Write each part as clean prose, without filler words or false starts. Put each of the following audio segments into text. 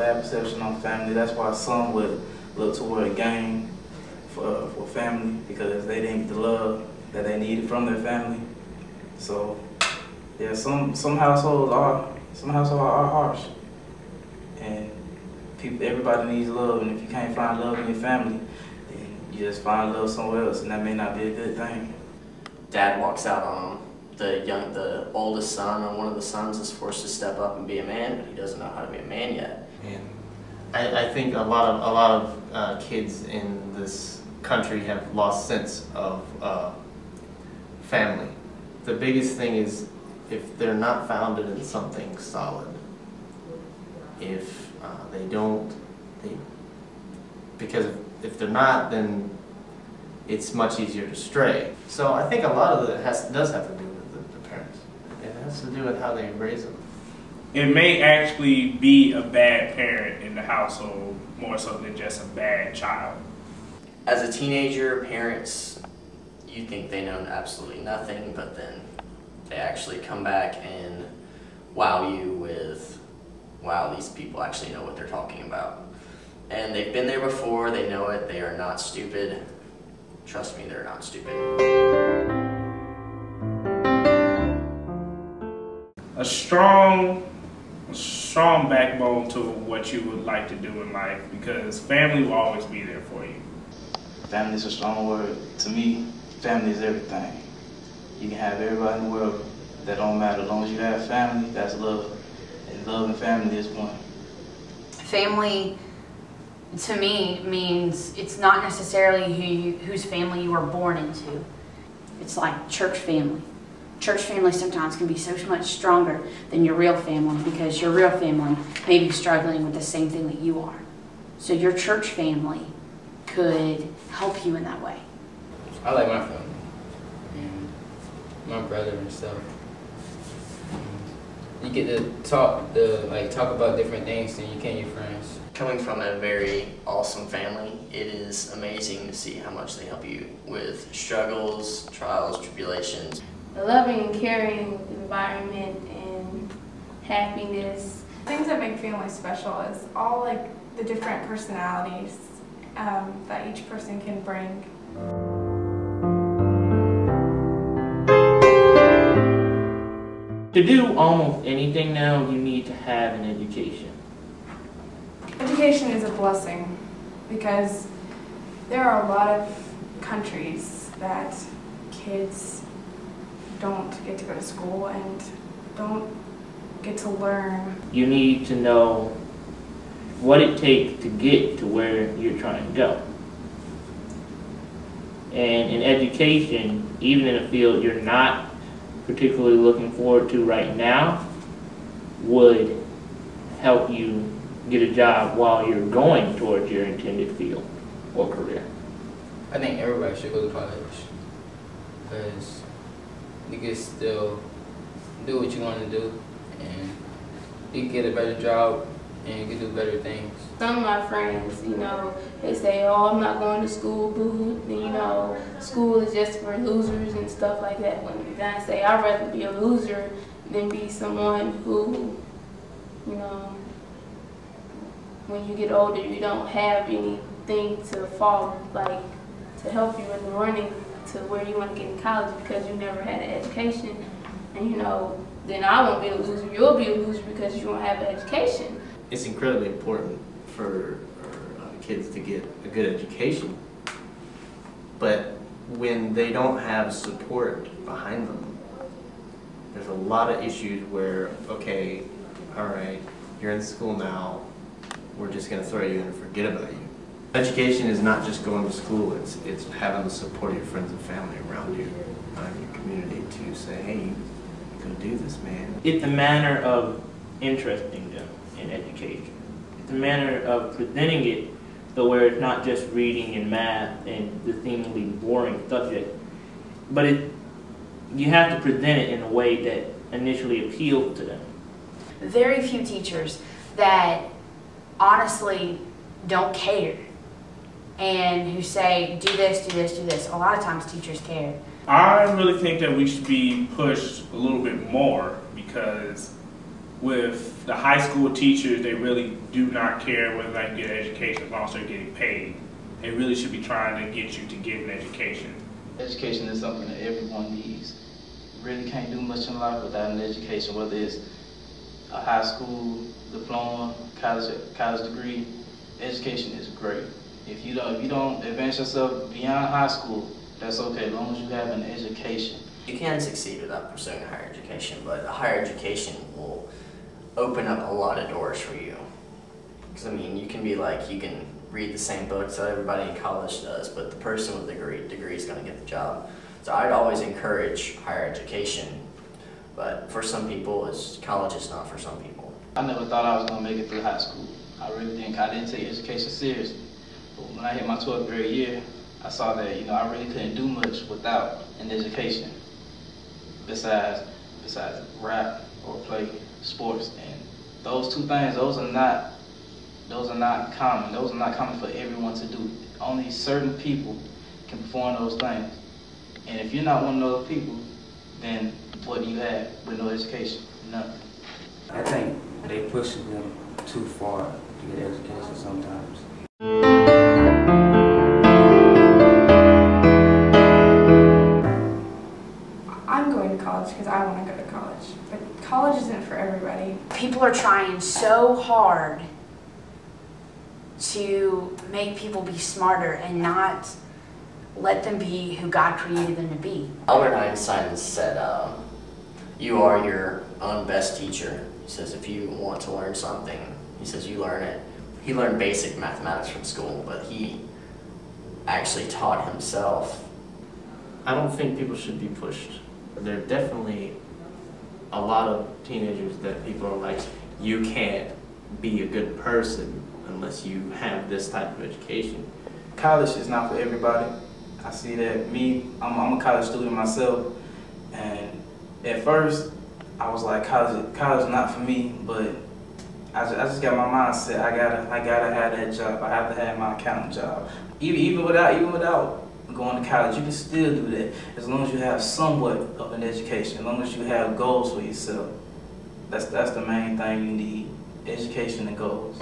bad perception on family. That's why some would look toward a gang for family, because they didn't get the love that they needed from their family. So yeah, some households are harsh, and everybody needs love. And if you can't find love in your family, then you just find love somewhere else, and that may not be a good thing. Dad walks out on him. The oldest son, or one of the sons, is forced to step up and be a man, but he doesn't know how to be a man yet. And I think a lot of kids in this country have lost sense of family. The biggest thing is if they're not founded in something solid, if because if they're not, then it's much easier to stray. So I think a lot of it does have to do with the parents. It has to do with how they raise them. It may actually be a bad parent in the household more so than just a bad child. As a teenager, parents, you think they know absolutely nothing, but then they actually come back and wow you with, wow, these people actually know what they're talking about. And they've been there before, they know it, they are not stupid. Trust me, they're not stupid. A strong backbone to what you would like to do in life, because family will always be there for you. Family is a strong word. To me, family is everything. You can have everybody in the world, that don't matter. As long as you have family, that's love. And love and family is one. Family, to me, means it's not necessarily whose family you were born into. It's like church family. Church family sometimes can be so much stronger than your real family, because your real family may be struggling with the same thing that you are. So your church family could help you in that way. I like my family, and my brother and stuff. You get to talk about different things than you can your friends. Coming from a very awesome family, it is amazing to see how much they help you with struggles, trials, tribulations. A loving and caring environment and happiness. Things that make family special is all like the different personalities that each person can bring. To do almost anything now, you need to have an education. Education is a blessing, because there are a lot of countries that kids don't get to go to school and don't get to learn. You need to know what it takes to get to where you're trying to go. And in education, even in a field you're not particularly looking forward to right now, would help you get a job while you're going towards your intended field or career. I think everybody should go to college, because you can still do what you want to do, and you can get a better job, and you can do better things. Some of my friends, they say, oh, I'm not going to school, boo. And, school is just for losers and stuff like that. When I say I'd rather be a loser than be someone who, when you get older, you don't have anything to fall, to help you in the running to where you want to get in college, because you never had an education. And, then I won't be a loser. You'll be a loser because you won't have an education. It's incredibly important for kids to get a good education, but when they don't have support behind them, there's a lot of issues where, okay, all right, you're in school now, we're just going to throw you in and forget about you. Education is not just going to school, it's having the support of your friends and family around you, your community, to say, hey, you can do this, man. It's a manner of interesting them in education. It's a manner of presenting it so where it's not just reading and math and the seemingly boring subject, but you have to present it in a way that initially appeals to them. Very few teachers that honestly don't care and who say, do this, do this, do this. A lot of times teachers care. I really think that we should be pushed a little bit more, because with the high school teachers, they really do not care whether they can get an education as long as they're getting paid. They really should be trying to get you to get an education. Education is something that everyone needs. You really can't do much in life without an education, whether it's a high school diploma, college degree. Education is great. If you don't advance yourself beyond high school, that's okay, as long as you have an education. You can succeed without pursuing a higher education, but a higher education will open up a lot of doors for you. Because I mean, you can be like, you can read the same books that everybody in college does, but the person with the degree is going to get the job. So I'd always encourage higher education, but for some people, college is not for some people. I never thought I was going to make it through high school. I didn't take education seriously. But when I hit my 12th grade year, I saw that, I really couldn't do much without an education besides rap or play sports. And those two things, those are not common. Those are not common for everyone to do. Only certain people can perform those things. And if you're not one of those people, then what do you have with no education? Nothing. I think they pushing them too far to get education sometimes. I'm going to college because I want to go to college, but college isn't for everybody. People are trying so hard to make people be smarter and not let them be who God created them to be. Albert Einstein said, you are your own best teacher. He says if you want to learn something, he says you learn it. He learned basic mathematics from school, but he actually taught himself. I don't think people should be pushed. There are definitely a lot of teenagers that people are like, you can't be a good person unless you have this type of education. College is not for everybody. I see that. I'm a college student myself, and at first I was like, college is not for me, but I just got my mindset. I gotta have that job. I have to have my accounting job. Even without going to college, you can still do that as long as you have somewhat of an education. As long as you have goals for yourself. That's the main thing you need: education and goals.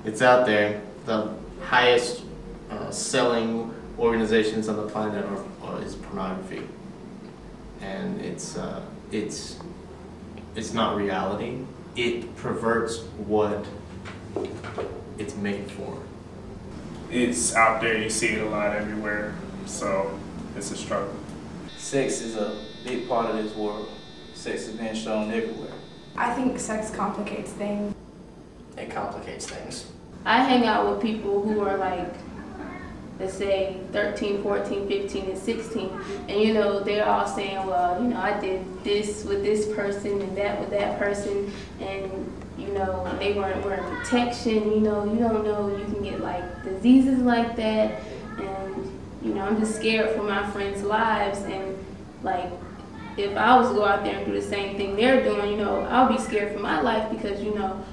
It's out there. The highest selling organizations on the planet is pornography, and it's not reality. It perverts what it's made for. It's out there, you see it a lot everywhere, so it's a struggle. Sex is a big part of this world. Sex is being shown everywhere. I think sex complicates things. It complicates things. I hang out with people who are like, let's say 13, 14, 15, and 16, and they're all saying, well, I did this with this person and that with that person, and they weren't wearing protection. You don't know you can get like diseases like that, and I'm just scared for my friends' lives, and like if I was to go out there and do the same thing they're doing, I'll be scared for my life because you can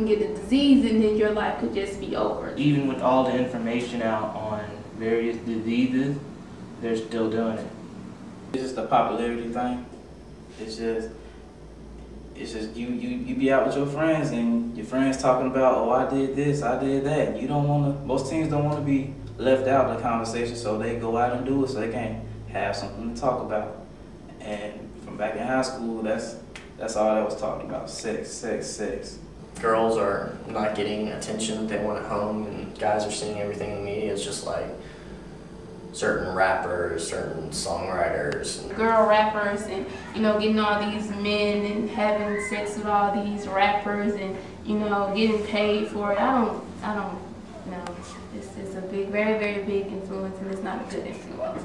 get a disease and then your life could just be over. Even with all the information out on various diseases, they're still doing it. It's just a popularity thing. It's just you be out with your friends and your friends talking about, oh, I did this, I did that. Most teens don't want to be left out of the conversation, so they go out and do it so they can have something to talk about. And from back in high school, that's all that was talking about: sex, sex, sex. Girls are not getting attention that they want at home, and guys are seeing everything in the media. It's just like certain rappers, certain songwriters. Girl rappers and, getting all these men and having sex with all these rappers and, getting paid for it. I don't know. It's a big, very, very big influence, and it's not a good influence.